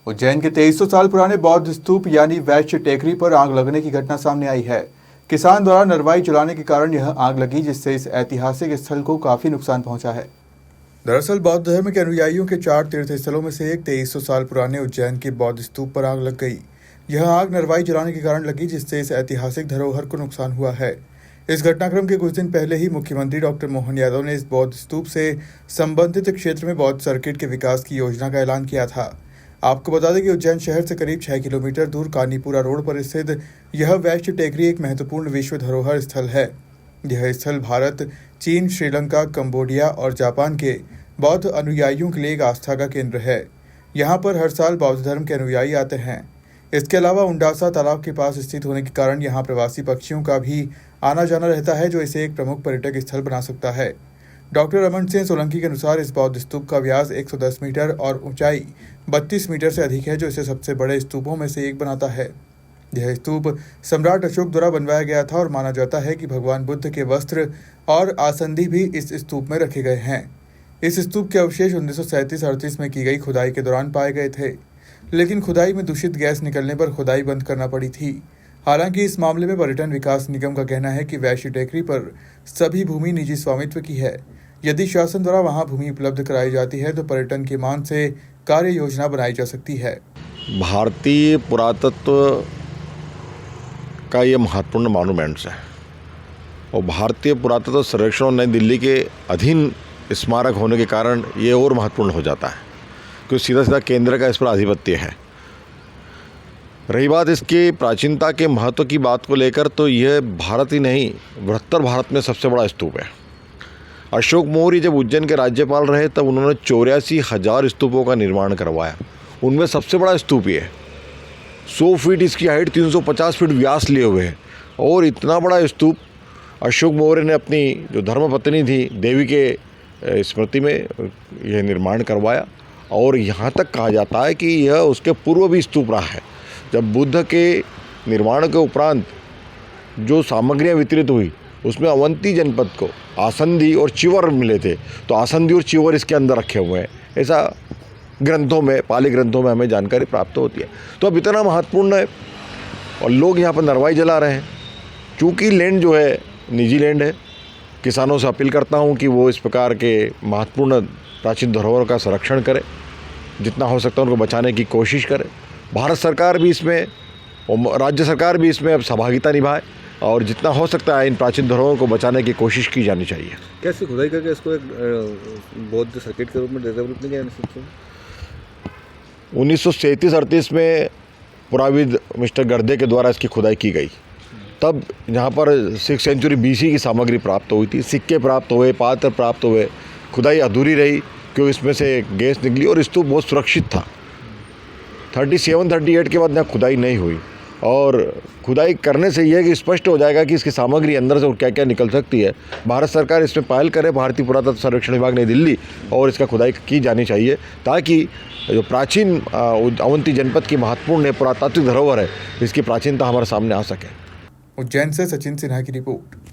उज्जैन के 2300 साल पुराने बौद्ध स्तूप यानी वैश्य टेकरी पर आग लगने की घटना सामने आई है। किसान द्वारा नरवाई जलाने के कारण यह आग लगी, जिससे इस ऐतिहासिक स्थल को काफी नुकसान पहुंचा है। दरअसल बौद्ध धर्म के अनुयायियों के 4 तीर्थ स्थलों में से एक 2300 साल पुराने उज्जैन के बौद्ध स्तूप पर आग लग गई। यह आग नरवाई जलाने के कारण लगी, जिससे इस ऐतिहासिक धरोहर को नुकसान हुआ है। इस घटनाक्रम के कुछ दिन पहले ही मुख्यमंत्री डॉक्टर मोहन यादव ने इस बौद्ध स्तूप से संबंधित क्षेत्र में बौद्ध सर्किट के विकास की योजना का ऐलान किया था। आपको बता दें कि उज्जैन शहर से करीब 6 किलोमीटर दूर कानीपुरा रोड पर स्थित यह वैश्य टेकरी एक महत्वपूर्ण विश्व धरोहर स्थल है। यह स्थल भारत, चीन, श्रीलंका, कंबोडिया और जापान के बौद्ध अनुयायियों के लिए एक आस्था का केंद्र है। यहाँ पर हर साल बौद्ध धर्म के अनुयायी आते हैं। इसके अलावा उंडासा तालाब के पास स्थित होने के कारण यहाँ प्रवासी पक्षियों का भी आना जाना रहता है, जो इसे एक प्रमुख पर्यटक स्थल बना सकता है। डॉक्टर रमन सिंह सोलंकी के अनुसार इस बौद्ध स्तूप का व्यास 110 मीटर और ऊंचाई 32 मीटर से अधिक है, जो इसे सबसे बड़े स्तूपों में से एक बनाता है। यह स्तूप सम्राट अशोक द्वारा बनवाया गया था और माना जाता है कि भगवान बुद्ध के वस्त्र और आसंदी भी इस स्तूप में रखे गए हैं। इस स्तूप के अवशेष 1937-38 में की गई खुदाई के दौरान पाए गए थे, लेकिन खुदाई में दूषित गैस निकलने पर खुदाई बंद करना पड़ी थी। हालांकि इस मामले में पर्यटन विकास निगम का कहना है कि वैश्य टेकरी पर सभी भूमि निजी स्वामित्व की है। यदि शासन द्वारा वहां भूमि उपलब्ध कराई जाती है तो पर्यटन के मान से कार्य योजना बनाई जा सकती है। भारतीय पुरातत्व का ये महत्वपूर्ण मॉन्यूमेंट्स है और भारतीय पुरातत्व सर्वेक्षण नई दिल्ली के अधीन स्मारक होने के कारण ये और महत्वपूर्ण हो जाता है, क्योंकि सीधा सीधा केंद्र का इस पर आधिपत्य है। रही बात इसकी प्राचीनता के महत्व की बात को लेकर, तो यह भारत ही नहीं, बृहत्तर भारत में सबसे बड़ा स्तूप है। अशोक मौर्य जब उज्जैन के राज्यपाल रहे तब उन्होंने 84,000 स्तूपों का निर्माण करवाया। उनमें सबसे बड़ा स्तूप ये है। 100 फीट इसकी हाइट, 350 फीट व्यास लिए हुए है। और इतना बड़ा स्तूप अशोक मौर्य ने अपनी जो धर्मपत्नी थी देवी के स्मृति में यह निर्माण करवाया। और यहाँ तक कहा जाता है कि यह उसके पूर्व भी स्तूप रहा है। जब बुद्ध के निर्माण के उपरांत जो सामग्रियाँ वितरित हुई उसमें अवंती जनपद को आसंदी और चिवर मिले थे, तो आसंदी और चिवर इसके अंदर रखे हुए हैं। ऐसा ग्रंथों में, पाली ग्रंथों में हमें जानकारी प्राप्त होती है। तो अब इतना महत्वपूर्ण है और लोग यहाँ पर नरवाई जला रहे हैं। चूँकि लैंड जो है निजी लैंड है, किसानों से अपील करता हूँ कि वो इस प्रकार के महत्वपूर्ण प्राचीन धरोहर का संरक्षण करें, जितना हो सकता है उनको बचाने की कोशिश करें। भारत सरकार भी इसमें और राज्य सरकार भी इसमें अब सहभागिता निभाए और जितना हो सकता है इन प्राचीन धरोहरों को बचाने की कोशिश की जानी चाहिए। कैसे खुदाई करके इसको एक बौद्ध सर्किट के रूप में डेवलप नहीं किया? 1937-38 में पुराविद मिस्टर गर्दे के द्वारा इसकी खुदाई की गई। तब यहाँ पर 6th सेंचुरी BC की सामग्री प्राप्त हुई थी, सिक्के प्राप्त हुए, पात्र प्राप्त हुए। खुदाई अधूरी रही क्योंकि इसमें से गैस निकली और स्तूप बहुत सुरक्षित था। 37-38 के बाद यहाँ खुदाई नहीं हुई और खुदाई करने से यह है कि स्पष्ट हो जाएगा कि इसकी सामग्री अंदर से क्या क्या निकल सकती है। भारत सरकार इसमें पहल करे, भारतीय पुरातत्व सर्वेक्षण विभाग नई दिल्ली, और इसका खुदाई की जानी चाहिए ताकि जो प्राचीन अवंती जनपद की महत्वपूर्ण पुरातात्विक धरोहर है, इसकी प्राचीनता हमारे सामने आ सके। उज्जैन से सचिन सिन्हा की रिपोर्ट।